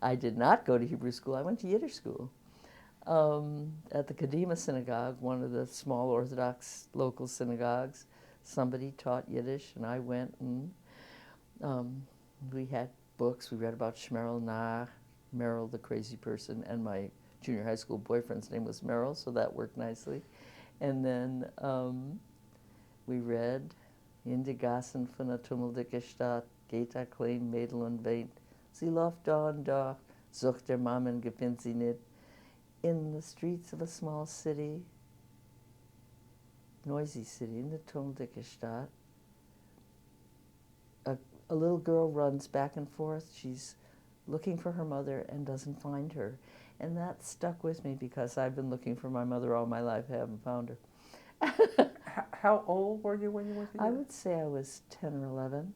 I did not go to Hebrew school. I went to Yiddish school. At the Kadima synagogue, one of the small Orthodox local synagogues, somebody taught Yiddish, and I went, and we had books. We read about Shmerel Nach, Merrill the crazy person, and my junior high school boyfriend's name was Merrill, so that worked nicely. And then we read In die Gassen von der tummeldicke Stadt, geht a klein Mädel und weint. Sie läuft da und da, sucht der Mammen, gefindt sie nicht. In the streets of a small city, noisy city, in the tummeldicke Stadt, a little girl runs back and forth. She's looking for her mother and doesn't find her. And that stuck with me because I've been looking for my mother all my life. I haven't found her. How old were you when you went to Yiddish? I would say I was 10 or 11.